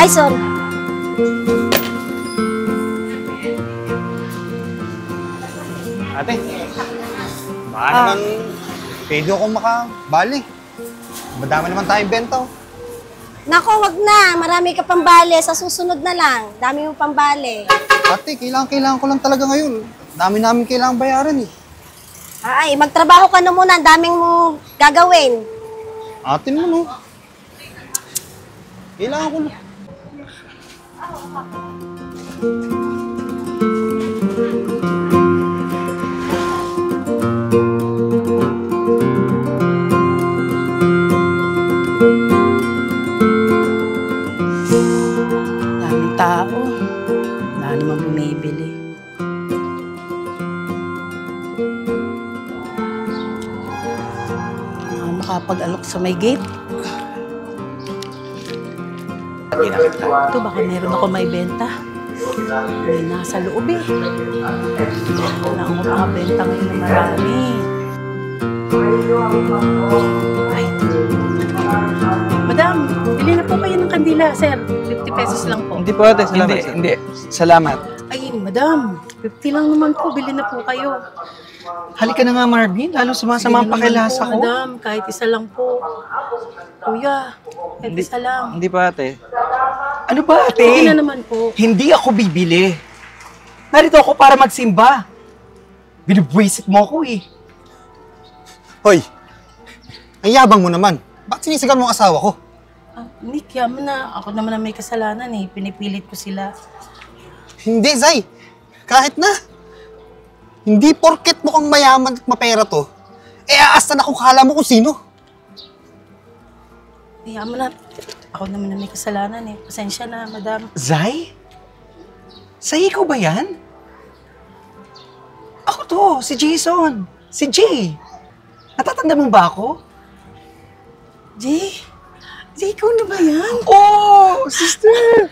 Ay, sorry. Ate, baka naman pwede akong makabali. Madami naman tayong benta. Nako, wag na. Marami ka pang bale. Sa susunod na lang. Dami mo pang bale. Ate, kailangan ko lang talaga ngayon. Dami namin kailangan bayaran eh. Ay, magtrabaho ka na muna. Ang daming mo gagawin. Ate mo, no? Kailangan ko lang. Daming tao. Wala naman bumibili. Makapag-alok sa may gate. Ito, baka meron ako may benta. May nasa loob eh. Wala akong makabenta ngayon na marami. Ay. Madam, bili na po kayo ng kandila, sir. 50 pesos lang po. Hindi po ate, salamat. Hindi. Salamat. Ay, madam. 50 lang naman po. Bili na po kayo. Halika na nga, Marvin. Lalo sumasama ang pakilasa ko. Madam, kahit isa lang po. Kuya, kahit isa lang. Hindi pa ate. Ano ba ate? Hindi na naman po. Hindi ako bibili. Narito ako para magsimba. Binubwisit mo ako eh. Hoy, ang yabang mo naman. Bakit sinisigaw mo ang asawa ko? Nick, yaman na. Ako naman ang may kasalanan eh. Pinipilit ko sila. Hindi, Zay. Kahit na. Hindi porket mukhang mayaman at mapera to, eh aasta na kung kala mo kung sino. Yaman na. Ako naman ang may kasalanan eh. Pasensya na, madam. Zay? Zay, ikaw ba yan? Ako to, si Jason. Si Jay. Natatanda mo ba ako? Jay? Jay, ikaw na ba yan? Oh, sister!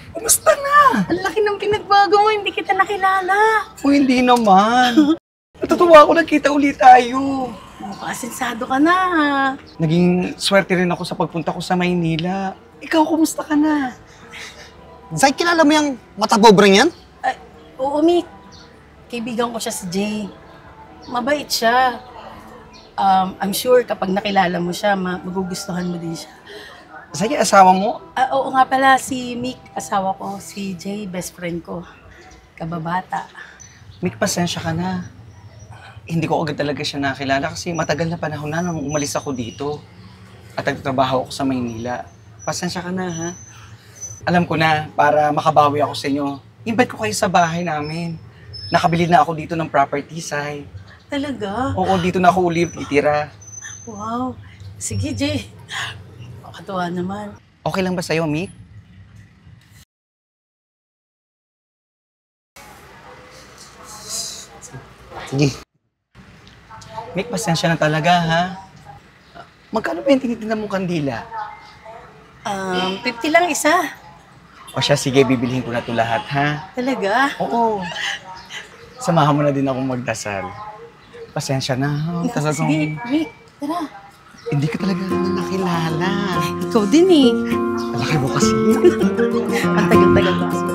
Kumusta na? Ang laki ng pinagbago mo, hindi kita nakilala. O hindi naman. Natutuwa ako nagkita ulit tayo. Asensado ka na. Naging swerte rin ako sa pagpunta ko sa Maynila. Ikaw, kumusta ka na? Zay, kilala mo yung matapobrang yan? Ay, oo, Mick. Kaibigan ko siya si Jay. Mabait siya. I'm sure kapag nakilala mo siya, magugustuhan mo din siya. Zay, asawa mo? Oo nga pala, si Mick, asawa ko. Si Jay, best friend ko. Kababata. Mick, pasensya ka na. Hindi ko agad talaga siya nakilala kasi matagal na panahon na nung umalis ako dito. At nagtatrabaho ako sa Maynila. Pasensya ka na, ha? Alam ko na, para makabawi ako sa inyo, invite ko kayo sa bahay namin. Nakabili na ako dito ng property, Zay. Talaga? Oo, dito na ako ulit titira. Wow. Sige, Jay. Makatuwa naman. Okay lang ba sa'yo, Mick? Sige. Mick, pasensya na talaga, ha? Magkano ba yung tinitinda mong kandila? 50 lang isa. O siya, sige, bibilihin ko na ito lahat, ha? Talaga? Oo. Samahan mo na din akong magdasal. Pasensya na, ha? Sige, Mick. Tara. Hindi ka talaga naman nakilala. Ikaw din eh. Malaki mo kasi. Ang tagal-tagal na kasi.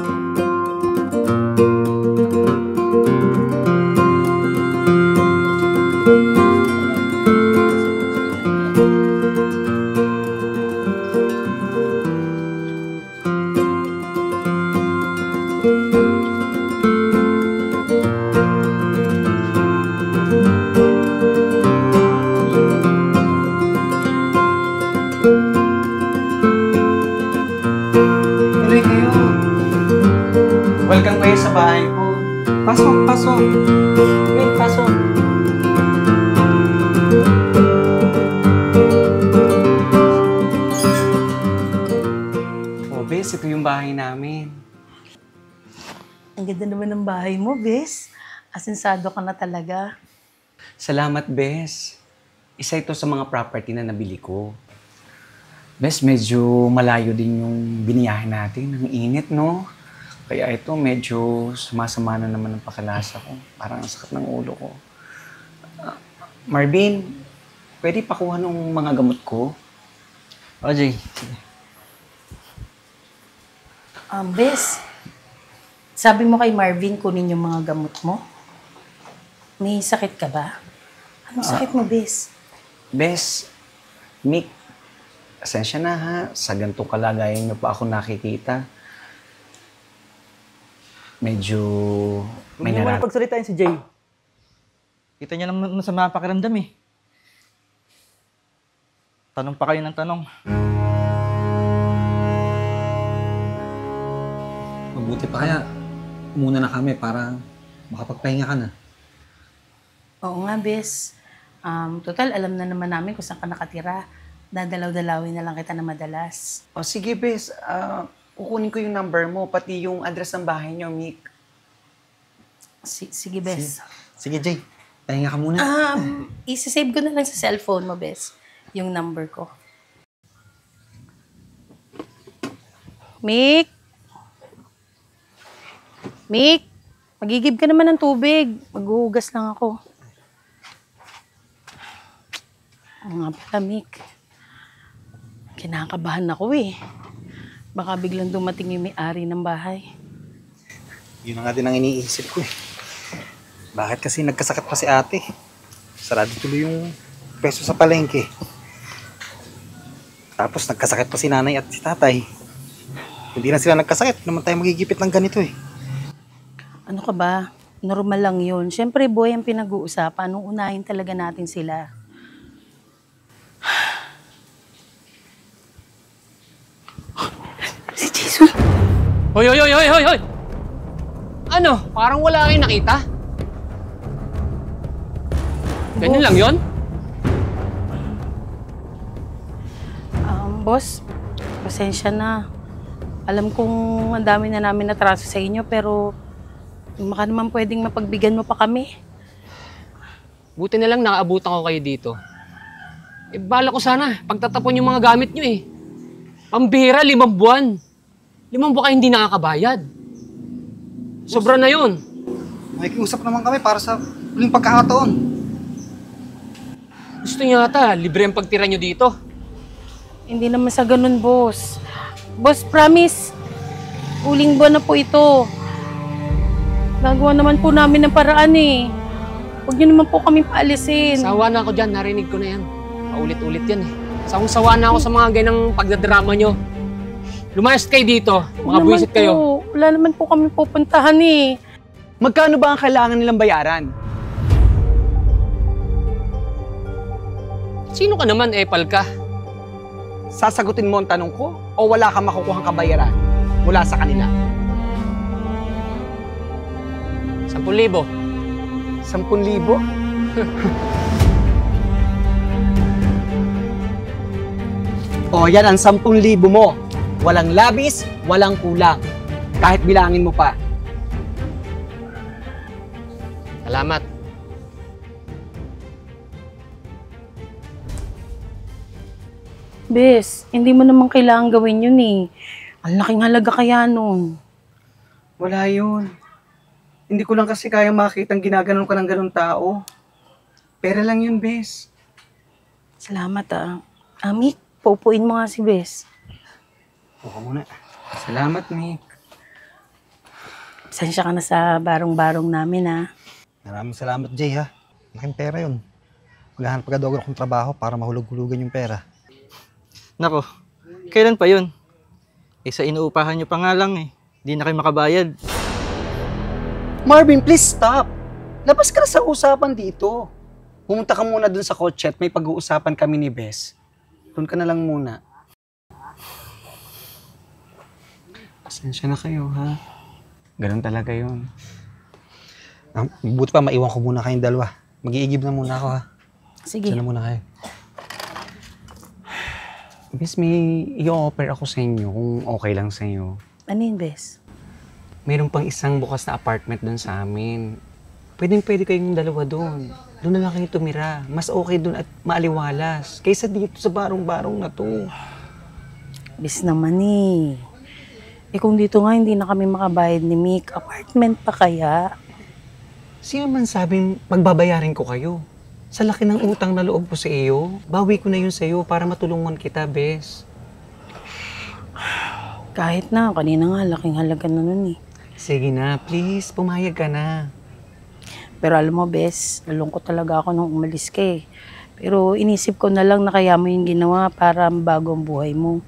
Tuloy kayo. Welcome kayo sa bahay ko. Pasok, pasok. Mick, pasok. Oh, Bes, ito yung bahay namin. Ang ganda naman ng bahay mo, Bes. Asensado ka na talaga. Salamat, Bes. Isa ito sa mga property na nabili ko. Bes, medyo malayo din yung biniyahin natin. Ang init, no? Kaya ito, medyo sumasama na naman ang pakalasa ko. Parang ang sakit ng ulo ko. Marvin, pwede pakuha ng mga gamot ko? O, Jay. Sige. Bes, sabi mo kay Marvin kunin yung mga gamot mo? May sakit ka ba? Anong sakit mo, Bes? Bes, Mick, asensya na ha. Sa ganitong kalagayan niyo pa ako nakikita. Medyo may Hindi mo na nararamdaman. pagsalitain si Jay. Kita niya naman masama ang pakiramdam eh. Tanong pa kayo ng tanong. Mabuti pa kaya, muna na kami para makapagpahinga ka na. Oo nga, Bes. Total, alam na naman namin kung saan ka nakatira. Dadalaw-dalawin na lang kita na madalas. O sige, Bes. Kukunin ko yung number mo, pati yung address ng bahay niyo, Mick. Sige, Bes. Sige, Jay. Pahinga ka muna. Isa-save ko na lang sa cellphone mo, Bes. Yung number ko. Mick? Mick? Magigib ka naman ng tubig. Maghuhugas lang ako. Oo nga pala, Mick. Kinakabahan ako eh. Baka biglang dumating yung may-ari ng bahay. Yun na nga din ang iniisip ko eh. Bakit kasi nagkasakit pa si ate? Sarado tuloy yung peso sa palengke. Tapos nagkasakit pa si nanay at si tatay. Hindi na sila nagkasakit. Naman tayo magigipit ng ganito eh. Ano ka ba? Normal lang yun. Siyempre, boy, ang pinag-uusapan. Nung unahin talaga natin sila. Si Jason! Hoy, hoy, hoy, hoy, hoy, hoy! Ano? Parang wala kayong nakita? Ganyan lang yon? Boss, pasensya na. Alam kong ang dami na namin natraso sa inyo, pero baka naman pwedeng mapagbigyan mo pa kami. Buti na lang nakaabutan ko kayo dito. Bala ko sana, pagtatapon yung mga gamit nyo eh. Pambihira, 5 buwan. 5 buwan kayo hindi nakakabayad. Sobra na yun. Makikiusap naman kami para sa huling pagkakataon. Gusto nyo ata, libre ang pagtira nyo dito. Hindi naman sa ganun, boss. Boss, promise. Uling buwan na po ito. Nagawa naman po namin ng paraan eh. Huwag niyo naman po kami paalisin. Sawa na ako dyan, narinig ko na yan. Paulit-ulit yan eh. Sawang-sawa na ako sa mga ganang pagdadrama nyo. Lumayas kayo dito, mga buwisit kayo. Wala naman po kami pupuntahan eh. Magkano ba ang kailangan nilang bayaran? Sino ka naman, Epal ka? Sasagutin mo ang tanong ko o wala kang makukuhang kabayaran mula sa kanila? 10,000. 10,000? O yan ang 10,000 mo. Walang labis, walang kulang. Kahit bilangin mo pa. Salamat. Bes, hindi mo naman kailangan gawin yun eh. Ang laking halaga kaya nun. Wala yun. Hindi ko lang kasi kaya makitang ginaganon ka ng ganun tao. Pera lang yun, Bes. Salamat ah. Amik, paupuin mo nga si Bes. Huwag ka muna. Salamat, Mick. Pasensya ka na sa barong-barong namin ah. Maraming salamat, Jay ha. Laking pera yun. Maghahanap agad ako ng trabaho para mahulog-hulugan yung pera. Nako, kailan pa yun? Eh sa inuupahan nyo pa nga lang eh. Di na kayo makabayad. Marvin, please stop. Labas ka na sa usapan dito. Pumunta ka muna dun sa kotse at may pag-uusapan kami ni Bes. Doon ka na lang muna. Pasensya na kayo, ha? Ganun talaga yun. Buti pa maiwan ko muna kayong dalawa. Mag-iigib na muna ako ha. Sige. Saan na muna kayo? Bes, may i-offer ako sa inyo kung okay lang sa inyo. Ano yun, Bes? Mayroon pang isang bukas na apartment doon sa amin. Pwede kayong dalawa doon. Doon na lang kayo tumira. Mas okay doon at maaliwalas. Kaysa dito sa barong-barong na to. Bes naman eh. Eh kung dito nga hindi na kami makabayad ni Mick, apartment pa kaya? Sino man sabing pagbabayarin ko kayo? Sa laki ng utang na loob ko sa iyo, bawi ko na yun sa iyo para matulungan kita, Bes. Kahit na, kanina nga, laking halaga na nun eh. Sige na, please. Pumayag ka na. Pero alam mo, Bes, nalungkot talaga ako nung umalis ka eh. Pero inisip ko na lang na kaya mo yung ginawa para mabago ang buhay mo.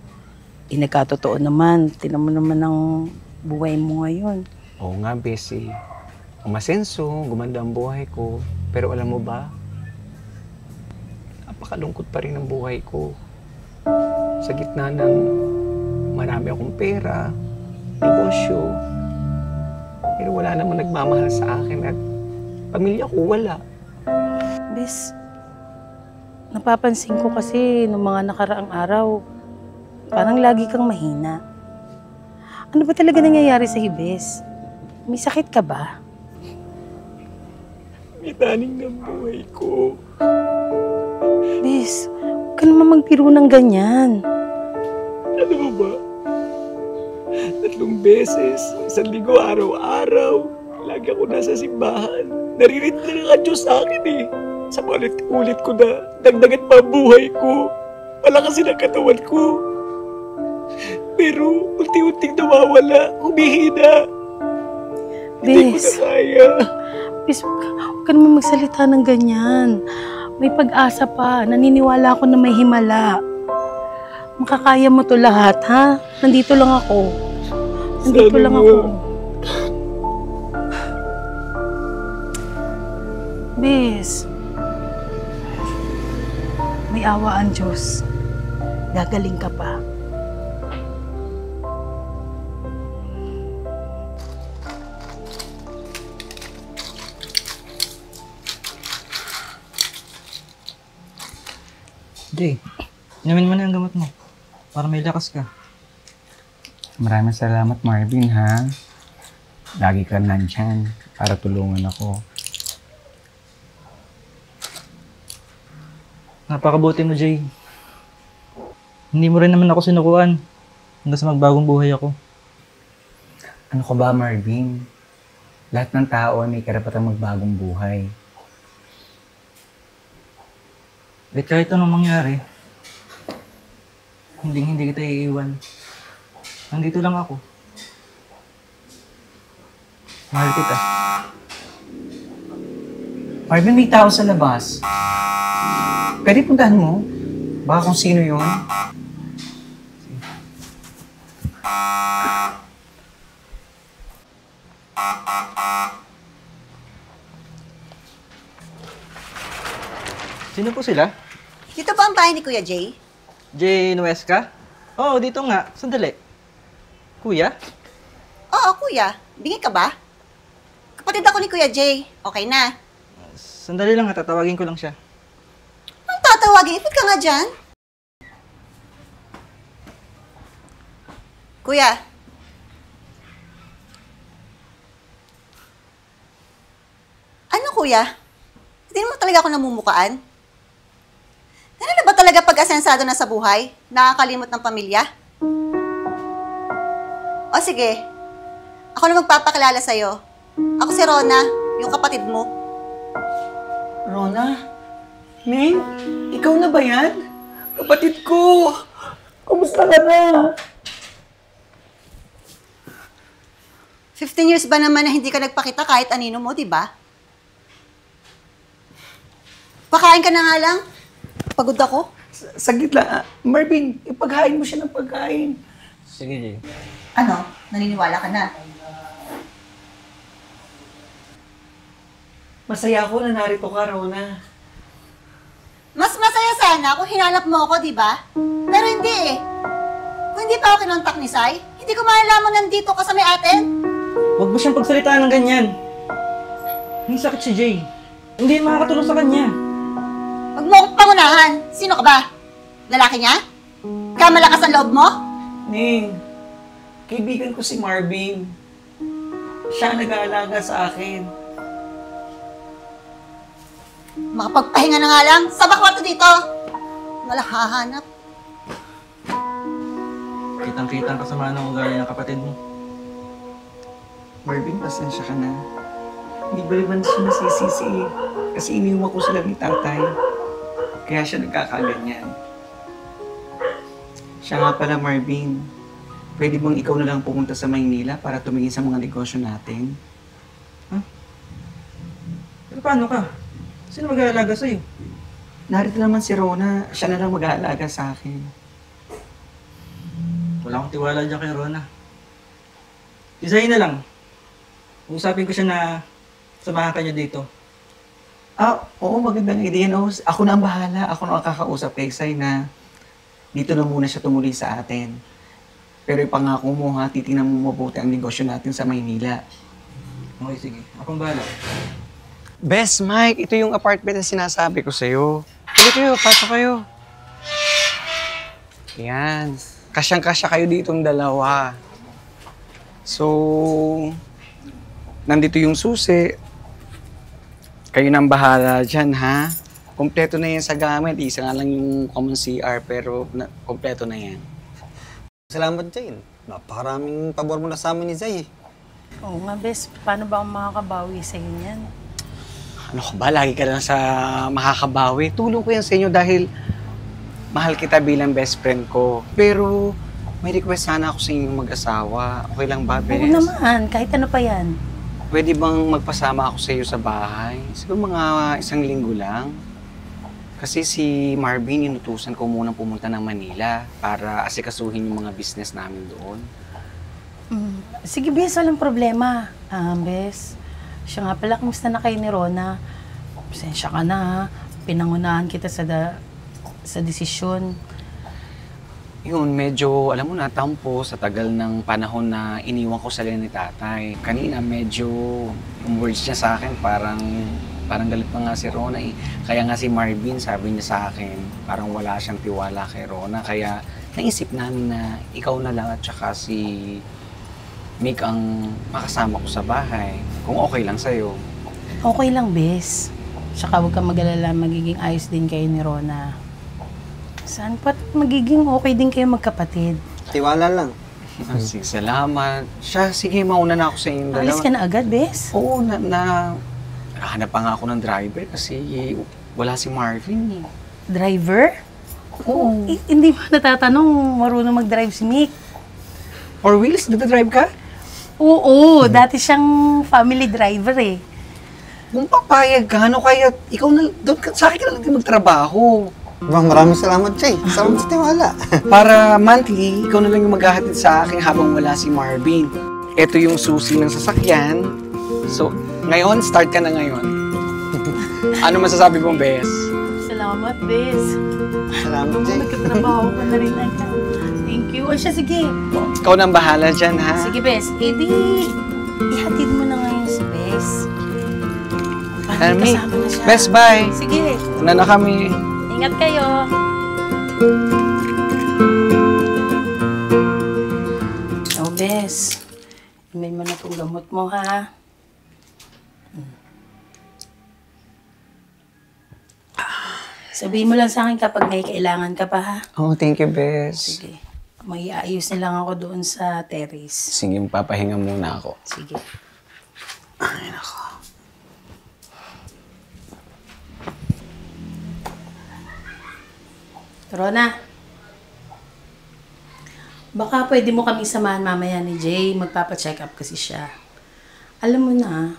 Nagkatotoo naman. Tinan mo naman ang buhay mo ngayon. Oo nga, Bessie. Umasenso, gumanda ang buhay ko. Pero alam mo ba, napakalungkot pa rin ang buhay ko. Sa gitna ng marami akong pera, negosyo, pero wala namang nagmamahal sa akin at pamilya ko wala. Bes, napapansin ko kasi nung mga nakaraang araw, parang lagi kang mahina. Ano ba talaga nangyayari sa Bes? May sakit ka ba? Itaning ng buhay ko. Bes, huwag ka naman magbiro ng ganyan. Ano mo ba? 3 beses, 1 linggo araw-araw. Lagi ako nasa simbahan. Naririt na ng Diyos sa akin eh. Sa ulit ko na dagdagan pa ang buhay ko. Palakasin ang katawan ko. Pero unti-unting nawawala, humihina. Hindi ko na kaya. Bes, huwag ka naman magsalita ng ganyan. May pag-asa pa. Naniniwala ako na may himala. Makakaya mo to lahat, ha? Nandito lang ako. Nandito lang ako. Bes, may awa ang Diyos. Gagaling ka pa. Jay, inumin mo na yung gamot mo. Para may lakas ka. Maraming salamat, Marvin, ha? Lagi ka nandyan para tulungan ako. Napakabuti mo, Jay. Hindi mo rin naman ako sinukuan hanggang sa magbagong buhay ako. Ano ka ba, Marvin? Lahat ng tao ay may karapatang magbagong buhay. At kahit anong mangyari, hindi kita iiwan. Nandito lang ako. Mahal kita. Marvin, may tao sa labas. Pwede puntahan mo? Baka kung sino yun. Sino po sila? Dito ba ang bahay ni Kuya Jay? Jay Nuesca? Oo, dito nga. Sandali. Kuya? Oo, Kuya. Bingin ka ba? Kapatid ako ni Kuya Jay. Okay na. Sandali lang, tatawagin ko lang siya. Anong tatawagin? Ipit ka nga dyan. Kuya. Ano, Kuya? Hindi mo talaga ako namumukaan? Ano na ba talaga pag-asensado na sa buhay? Nakakalimot ng pamilya? O sige, ako na magpapakilala sa'yo. Ako si Rona, yung kapatid mo. Rona? Ning? Ikaw na ba yan? Kapatid ko! Kumusta ka na? 15 years ba naman na hindi ka nagpakita kahit anino mo, di ba? Pakain ka na nga lang. Pagod ako. Saglit lang. Marvin, ipaghain mo siya ng pagkain. Sige, Jay. Ano? Naniniwala ka na? Masaya ako na narito ka, Rona. Mas masaya sana kung hinanap mo ako, di ba? Pero hindi eh. Kung hindi pa ako kinontak ni Sai, hindi ko malalaman nandito ka sa may atin. Huwag mo siyang pagsalitaan ng ganyan. May sakit si Jay. Hindi makakatulong sa kanya. Huwag mo akong pangunahan. Sino ka ba? Lalaki niya? Kaya malakas ang loob mo? Ning, kaibigan ko si Marvin. Siya ang nag-aalaga sa akin. Makapagpahinga na nga lang. Sa kwarto dito. Wala hahanap. Kitang-kitang kasama ng ugali ng kapatid mo. Marvin, pasensya ka na. Hindi ba naman siya nasisisi eh. Kasi iniwan ko sila ni tatay. Kaya siya nagkakaganyan. Siya nga pala, Marvin. pwede bang ikaw na lang pumunta sa Maynila para tumingin sa mga negosyo natin? Pero paano ka? Sino mag-aalaga sa'yo? Narito naman si Rona. Siya na lang mag-aalaga sa akin. Wala akong tiwala dyan kay Rona. Isahin na lang. Usapin ko siya na samahan ka niya dito. Oo, magandang idea, no? Ako na ang bahala. Ako na ang kakausap kay Sai na dito na muna siya tumuli sa atin. Pero ipangako mo ha, titingnan mo mabuti ang negosyo natin sa Maynila. Okay, sige. Akong bahala. Bes, Mike, ito yung apartment na sinasabi ko sa'yo. Hindi kayo, pasok kayo. Yan. Kasyang-kasya kayo ditong dalawa. So, nandito yung susi. Kayo nang bahala dyan, ha? Kompleto na yan sa gamit. Isa nga lang yung common CR, pero kompleto na yan. Salamat, Jane. Napakaraming pabor mo na sa amin ni Zay. Oo nga, bes. Paano ba ako makakabawi sa inyo yan? Ano ka ba? Lagi ka lang sa makakabawi. Tulong ko yan sa inyo dahil mahal kita bilang best friend ko. Pero may request sana ako sa inyong mag-asawa. Okay lang ba, Bes? Oo naman. Kahit ano pa yan. Pwede bang magpasama ako sa iyo sa bahay? Siguro mga 1 linggo lang. Kasi si Marvin, inutusan ko munang pumunta ng Manila para asikasuhin yung mga business namin doon. Sige, bes. Walang problema. Bes. Siya nga pala, kumusta na kayo ni Rona? Pasensya ka na, ha? Pinangunahan kita sa desisyon. Yun, medyo, alam mo na, tampo sa tagal ng panahon na iniwan ko sa ni tatay. Kanina, medyo, yung words niya sa akin, parang galit pa nga si Rona eh. Kaya nga si Marvin, sabi niya sa akin, parang wala siyang tiwala kay Rona. Kaya naisip namin na ikaw na lang at saka si Mick ang makasama ko sa bahay. Kung okay lang sa'yo. Okay lang, bes. Tsaka huwag kang mag-alala, magiging ayos din kayo ni Rona. Saan pa't magiging okay din kayo magkapatid? Tiwala lang. Sige, salamat. Siya, sige, mauna na ako sa inyong dalawa. Alis ka na agad, bes? Oo, nakahanap pa nga ako ng driver kasi wala si Marvin eh. Driver? Oo. Hindi mo natatanong marunong mag-drive si Mick. Or Wills, nagda-drive ka? Oo, dati siyang family driver eh. Kung papayag ka, ano kaya ikaw na, doon ka, sa akin ka na lang din magtrabaho. Maraming salamat, Jay. Salamat sa tiwala. Para monthly, ikaw na lang yung maghahatid sa akin habang wala si Marvin. Ito yung susi ng sasakyan. So, ngayon, start ka na ngayon. Ano masasabi mong, Bes? Salamat, bes. Salamat, Jay. Nagkatrabaho ka na rin agad. Thank you. O siya, sige. Ikaw na ang bahala dyan, ha? Sige, bes. Eh di, ihatid mo na ngayon si bes. Para may kasama na siya. Bes, bye. Sige. Una na kami. Ingat kayo. Oh, bes. Imay mo na itong gamot mo, ha? Sabihin mo lang sa akin kapag may kailangan ka pa, ha? Oh, thank you, Bes. Sige. May aayos na lang ako doon sa terrace. Sige, papahinga muna ako. Sige. Ay, nako. Rona, baka pwede mo kami samahan mamaya ni Jay. Magpapacheck up kasi siya. Alam mo na,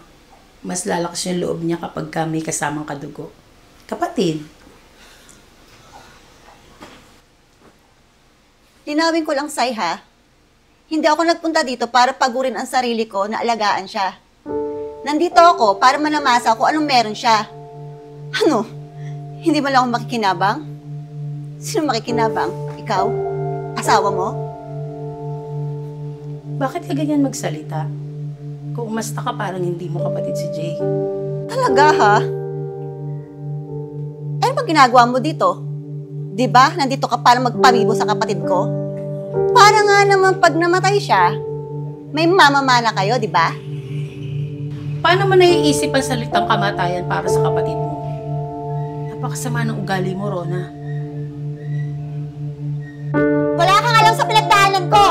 mas lalakas yung loob niya kapag may kasamang kadugo. Kapatid. Linawin ko lang, Sai, ha? Hindi ako nagpunta dito para pagurin ang sarili ko na alagaan siya. Nandito ako para manamasa kung anong meron siya. Ano? Hindi mo lang ako makikinabang? Sino makikinabang? Ikaw? Asawa mo? Bakit ka ganyan magsalita? Kung umasta ka parang hindi mo kapatid si Jay. Talaga, ha? Ano ba ginagawa mo dito? Di ba? Nandito ka para magpabibo sa kapatid ko? Para nga naman pag namatay siya, may mamamana kayo, di ba? Paano mo naiisip ang salitang kamatayan para sa kapatid mo? Napakasama ng ugali mo, Rona. Wala kang alam sa pinagdaanan ko!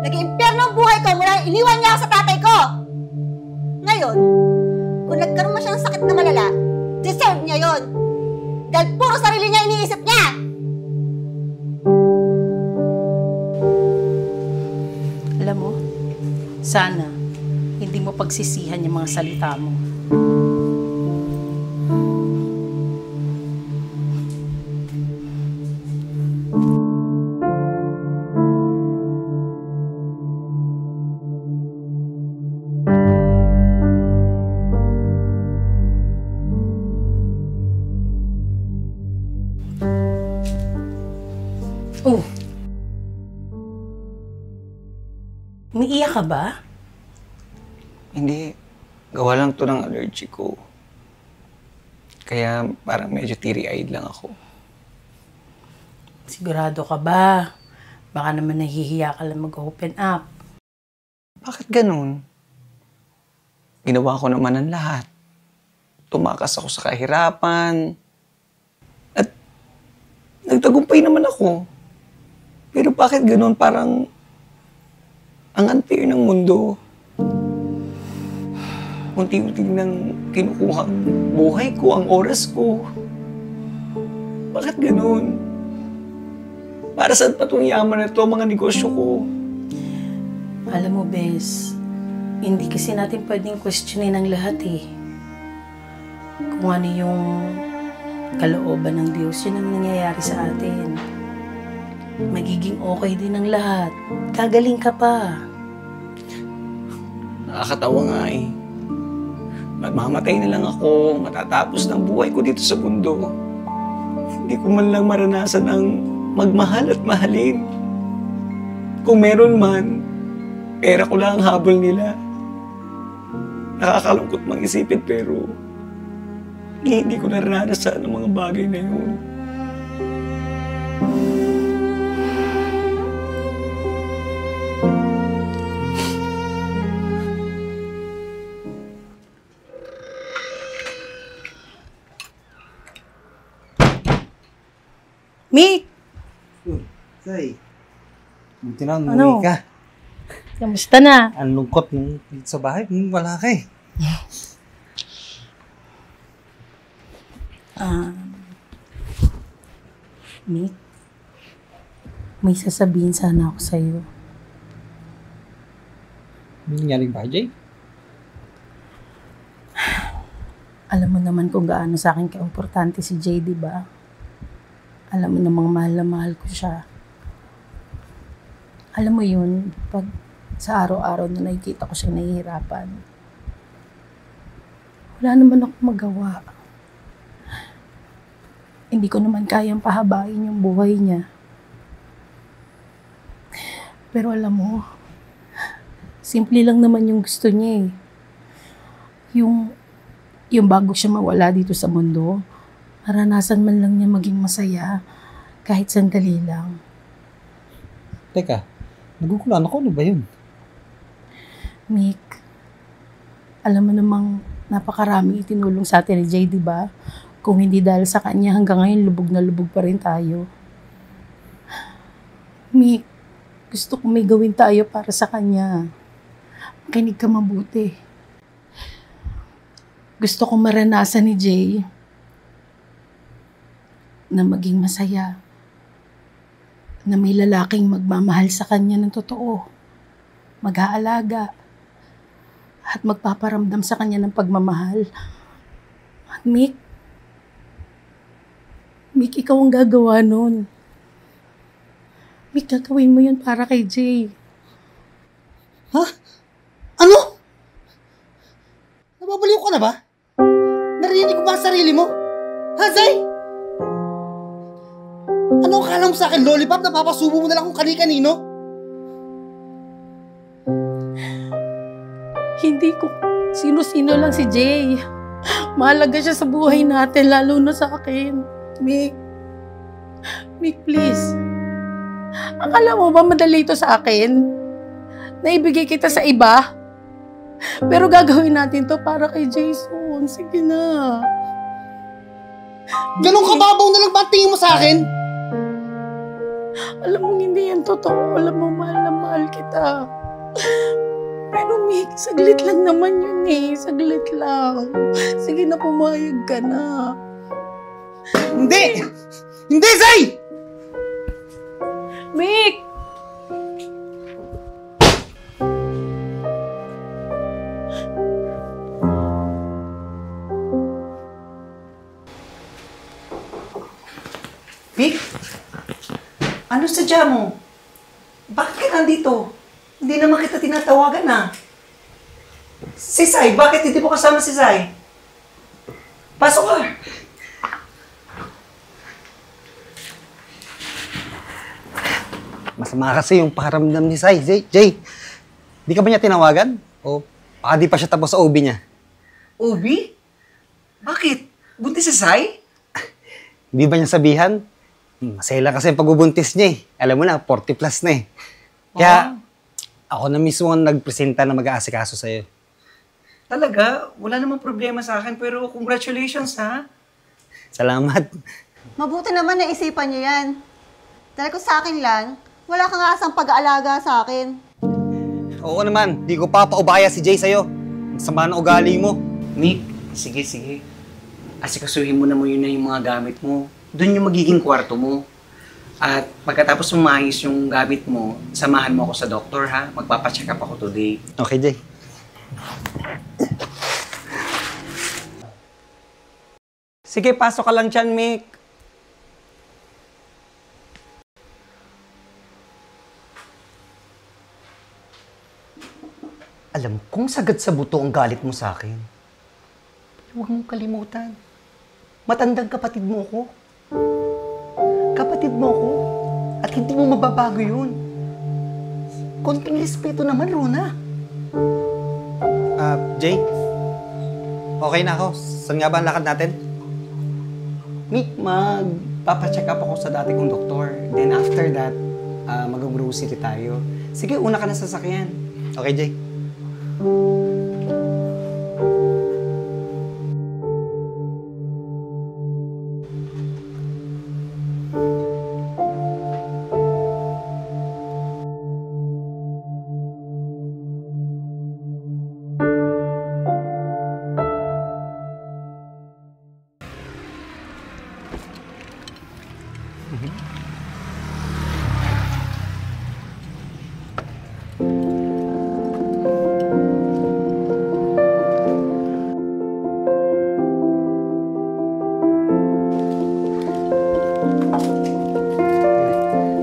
Nag-iimpyerno ang buhay ko mula iniwan niya ako sa tatay ko! Ngayon, kung nagkaroon mo siya ng sakit na malala, deserve niya yon. Dahil puro sarili niya iniisip niya! Sana, hindi mo pagsisihan yung mga salita mo. Oh. Umiiyak ka ba? Hindi. Gawa lang to ng allergy ko. Kaya parang medyo teary-eyed lang ako. Sigurado ka ba? Baka naman nahihiya ka lang mag-open up. Bakit ganun? Ginawa ko naman ang lahat. Tumakas ako sa kahirapan. At nagtagumpay naman ako. Pero bakit ganun? Parang ang unfair ng mundo. Unti-unti nang kinukuha ang buhay ko, ang oras ko. Bakit ganun? Para saan pa itong yaman na ito, mga negosyo ko? Alam mo, Bes, hindi kasi natin pwedeng questionin ang lahat eh. Kung ano yung kalooban ng Diyos, yun ang nangyayari sa atin. Magiging okay din ang lahat. Gagaling ka pa. Nakakatawa nga eh. Magmamatay na lang ako, matatapos ng buhay ko dito sa mundo. Hindi ko man lang maranasan ang magmahal at mahalin. Kung meron man, pera ko lang ang habol nila. Nakakalungkot mang isipin pero hindi ko naranasan ang mga bagay na yun. Mick! Say, buti na, Ano? umuwi ka. Kamusta na? Ang lungkot nung sa bahay, wala ka eh. Mick, may sasabihin sana ako sa'yo. Ano nangyari ba, Jay? Alam mo naman kung gaano sa akin ka-importante si Jay, di ba? Alam mo namang mahal na mahal ko siya. Alam mo yun, pag sa araw-araw na nakikita ko siya nahihirapan, wala naman ako magawa. Hindi ko naman kayang pahabain yung buhay niya. Pero alam mo, simple lang naman yung gusto niya eh. Yung bago siya mawala dito sa mundo, maranasan man lang niya maging masaya kahit sandali lang. Teka, nagugulan ako, ano ba yun? Mick, alam mo namang napakaraming itinulong sa atin ni Jay, di ba? Kung hindi dahil sa kanya, hanggang ngayon lubog na lubog pa rin tayo. Mick, gusto ko may gawin tayo para sa kanya. Makinig ka mabuti. Gusto ko maranasan ni Jay na maging masaya. Na may lalaking magmamahal sa kanya ng totoo. Mag-aalaga. At magpaparamdam sa kanya ng pagmamahal. At Mick, ikaw ang gagawa nun. Mick, gagawin mo yun para kay Jay. Ha? Ano? Nababaliw ka na ba? Narinig ko ba ang sarili mo? Ha, Zay? Ano akala mo sa akin, lollipop? Napapasubo mo na lang kung kani-kanino? Hindi ko sino-sino lang si Jay. Mahalaga siya sa buhay natin, lalo na sa akin. Mick, please. Akala mo ba madali ito sa akin? Naibigay kita sa iba? Pero gagawin natin to para kay Jason. Sige na. Ganong kababaw na lang ba ang tingin mo sa akin? Alam mo, hindi yan totoo. Alam mo, mahal na mahal kita. Pero Mick, saglit lang naman yun eh. Saglit lang. Sige na, pumayag ka na. Hindi! Hindi, Zay! Mick! Vic? Ano sadya mo? Bakit ka nandito? Hindi naman kita tinatawagan na. Si Sai, bakit hindi mo kasama si Sai? Pasok ka. Masama kasi yung pakiramdam ni Sai. Jay, di ka ba niya tinawagan? O baka di pa siya tapos sa OB niya? Obi? Bakit? Buntis si Sai? Hindi ba niya sabihan? Masaya lang kasi yung pagbubuntis niya eh. Alam mo na, 40 plus na eh. Kaya, ako na mismo ang nagpresenta na mag-aasikaso sa'yo. Talaga? Wala namang problema sa akin, pero congratulations ha. Salamat. Mabuti naman na isipan niyo yan. Dahil kung sa akin lang, wala kang asang pag-aalaga sa akin. Oo naman, di ko papaubaya si Jay sa'yo. Ang sama ng ugali mo. Nick, sige. Asikasuhin mo na mo yun na yung mga gamit mo. Doon yung magiging kwarto mo. At pagkatapos mo maayos yung gamit mo, samahan mo ako sa doktor ha. Magpapacheck up ako today. Okay, Jay. Sige, pasok ka lang dyan, Mick. Alam kong sagad sa buto ang galit mo sa akin. Huwag mong kalimutan. Matandang kapatid mo ako. Kapatid mo ako. At hindi mo mababago yun. Konting respeto naman, Rona. Jay? Okay na ako. Saan nga ba ang lakad natin? Mick, magpapacheck up ako sa dati kong doktor. Then after that, mag-grocery tayo. Sige, una ka na sa sasakyan. Okay, Jay.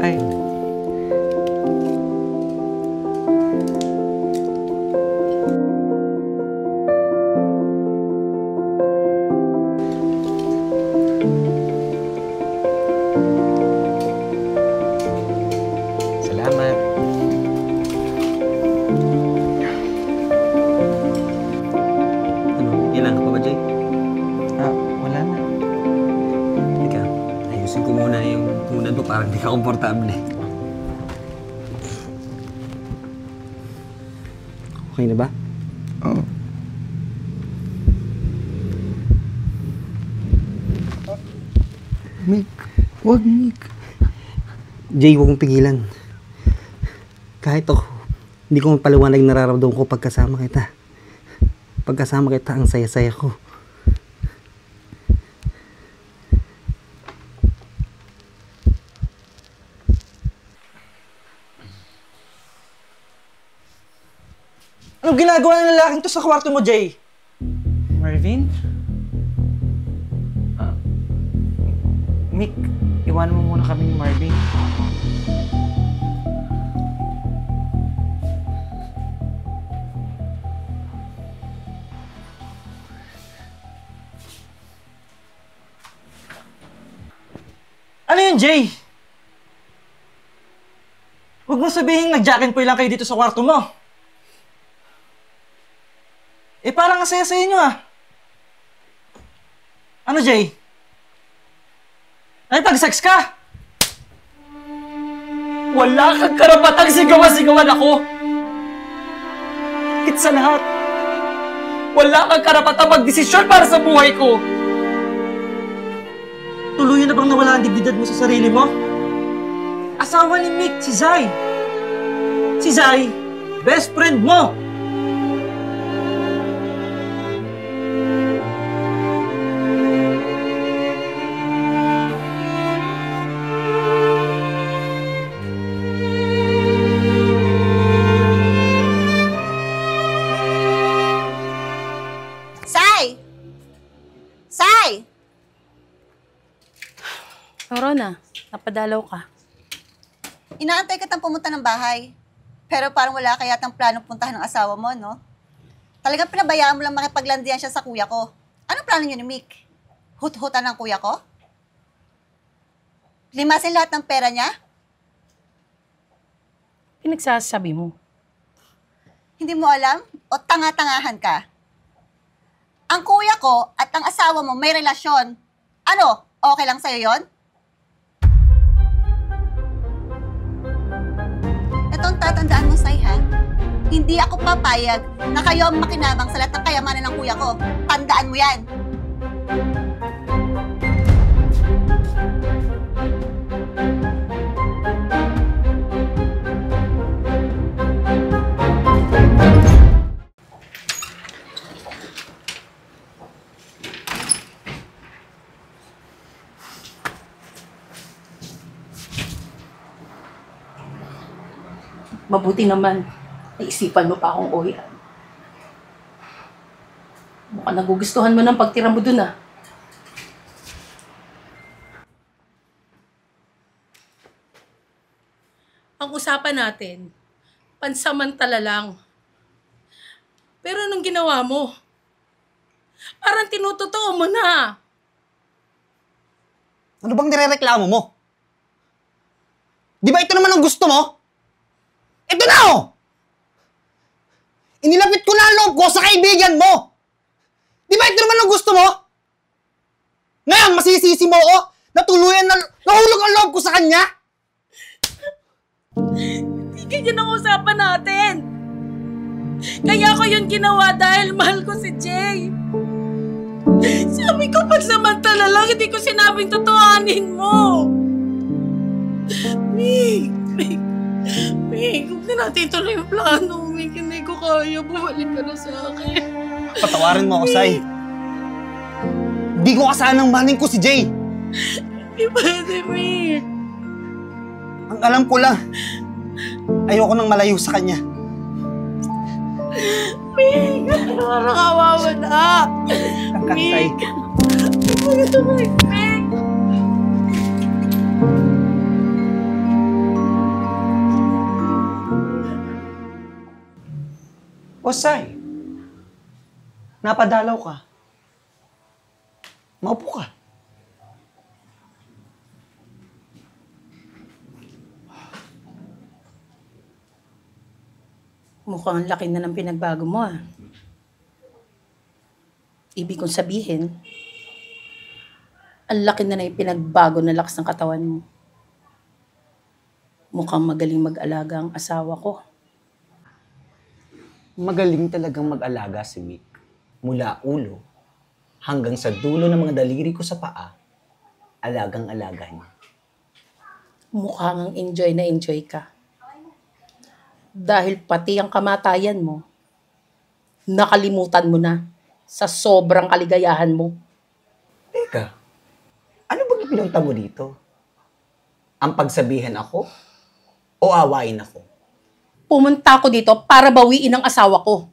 Ay. Salamat. Ano, ilan ka pa ba, Jay? Wala na. Teka, ayusin ko muna yung tunad mo para hindi ka komportable. Okay na ba? Oo. Mick, wag Mick. Jay, huwag mong pigilan. Kahit ako, hindi ko mapaliwanag yung nararamdaman ko pagkasama kita. Pagkasama kita, ang saya-saya ko. Anong ginagawa ng lalaking to sa kwarto mo, Jay? Marvin? Mick, iwanan mo muna kami ni Marvin. Ano yun, Jay? Huwag mo sabihin nag-jack and poy lang kayo dito sa kwarto mo. Parang ang saya sa inyo ah. Ano, Jay? Nakipag-sex ka? Wala kang karapatang sigawan-sigawan ako. Higit sa lahat, wala kang karapatang magdesisyon para sa buhay ko. Tuluyan na bang nawala ang dignidad mo sa sarili mo? Asawa ni Mick, si Zai. Si Zai, best friend mo. Sai! Corona. Napadalaw ka. Inaantay kitang pumunta ng bahay. Pero parang wala ka yatang planong puntahan ng asawa mo, no? Talagang pinabayaan mo lang makipaglandian siya sa kuya ko. Anong plano niyo ni Mick? Hut-hutan ng kuya ko? Limasin lahat ng pera niya? Pinagsasabi mo. Hindi mo alam? O tanga-tangahan ka? Ang kuya ko at ang asawa mo may relasyon. Ano? Okay lang sa'yo yon? Itong tatandaan mo, Sai, ha? Hindi ako papayag na kayo ang makinabang sa lahat ng kayamanan ng kuya ko. Tandaan mo yan. Mabuti naman, naisipan mo pa akong uwian. Mukhang nagugustuhan mo ng pagtira mo dun ah. Ang usapan natin, pansamantala lang. Pero anong ginawa mo? Parang tinutotoo mo na. Ano bang nirereklamo mo? Di ba ito naman ang gusto mo? Ito na oh! Inilapit ko na ang loob ko sa kaibigan mo! Di ba ito naman ang gusto mo? Ngayon, masisisi mo ako na tuluyan na nahulog ang loob ko sa kanya? Hindi ganyan ang usapan natin. Kaya ko yun ginawa dahil mahal ko si Jay. Sabi ko pansamantala lang, hindi ko sinabing totohanin mo. Mick, huwag na natin ituloy yung plano. Mick, hindi ko kaya. Bumalik ka na sa akin. Patawarin mo ako, Sai. Hindi ko kasanang mahalin ko si Jay. Hindi pwede, Mick. Ang alam ko lang, ayoko nang malayo sa kanya. Mick, parang kawawa na. Tangkat, Sai. Mick. O, Sai, napadalaw ka. Maupo ka. Mukhang laki na ng pinagbago mo ah. Ibig kong sabihin, ang laki na yung pinagbago na lakas ng katawan mo. Mukhang magaling mag-alaga ang asawa ko. Magaling talagang mag-alaga si Mick. Mula ulo hanggang sa dulo ng mga daliri ko sa paa, alagang-alaga niya. Mukhang enjoy na enjoy ka. Dahil pati ang kamatayan mo, nakalimutan mo na sa sobrang kaligayahan mo. Teka, ano bang ipinunta mo dito? Ang pagsabihan ako o awain ako? Pumunta ako dito para bawiin ang asawa ko.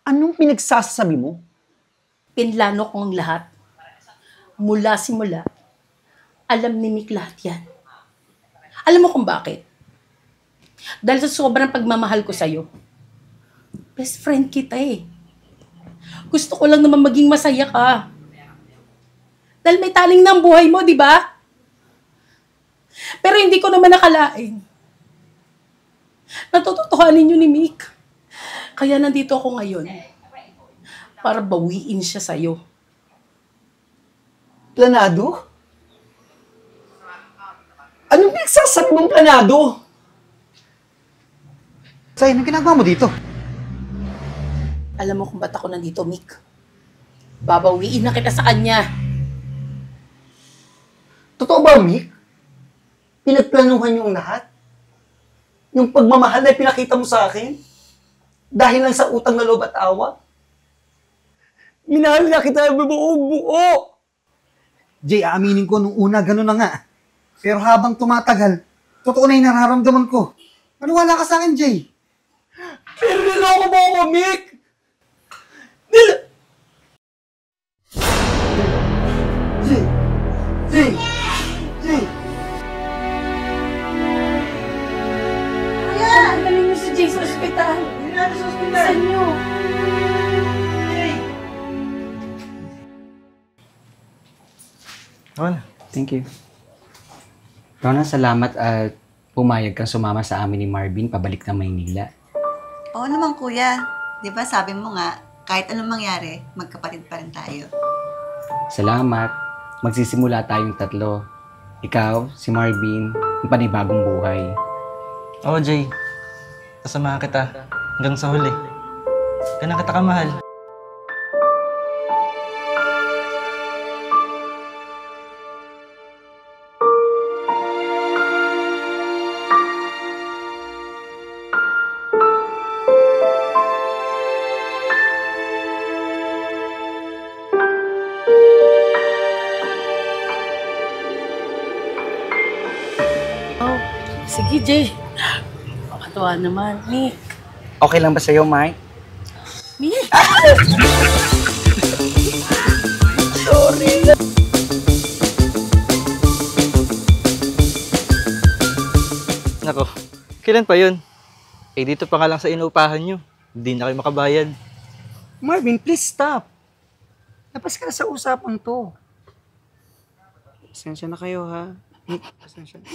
Anong pinagsasabi mo? Pinlano ko ang lahat. Mula simula, alam ni Mick lahat yan. Alam mo kung bakit? Dahil sa sobrang pagmamahal ko sa'yo. Best friend kita eh. Gusto ko lang naman maging masaya ka. Dahil may taling na ang buhay mo, di ba? Pero hindi ko naman nakalain. Natututuhanin yun ni Mick. Kaya nandito ako ngayon. Para bawiin siya sa'yo. Planado? Anong pinagsasabi mong planado? Sai, anong ginagawa mo dito? Alam mo kung ba't ako nandito, Mick? Babawiin na kita sa kanya. Totoo ba, Mick? Pinagplanuhan niyo ang lahat? Yung pagmamahal na pinakita mo sa akin? Dahil lang sa utang na loob at awa? Minahal na kita buong buo! Jay, aaminin ko nung una gano'n na nga. Pero habang tumatagal, totoo na yung nararamdaman ko. Maniwala ka sa akin, Jay. Pero niloko mo ako, Mick! Jay! Jay! Jay! Bilisan nyo. Thank you. Rona, salamat at pumayag kang sumama sa amin ni Marvin pabalik ng Maynila. Oo naman kuya. Di ba sabi mo nga, kahit anong mangyari, magkapatid pa rin tayo. Salamat. Magsisimula tayong tatlo. Ikaw, si Marvin, ang panibagong buhay. Oo, Jay. Kasamahan kita hanggang sa huli. Kaya kita kamahal. Oh, sige, Jay. Makatuwa naman. Nick. Okay lang ba sa'yo, Mike? Nick! Nako, kailan pa yun? Eh, dito pa nga lang sa inuupahan nyo. Hindi na kayo makabayad. Marvin, please stop. Labas ka na sa usapang to. Pasensya na kayo, ha? Pasensya na.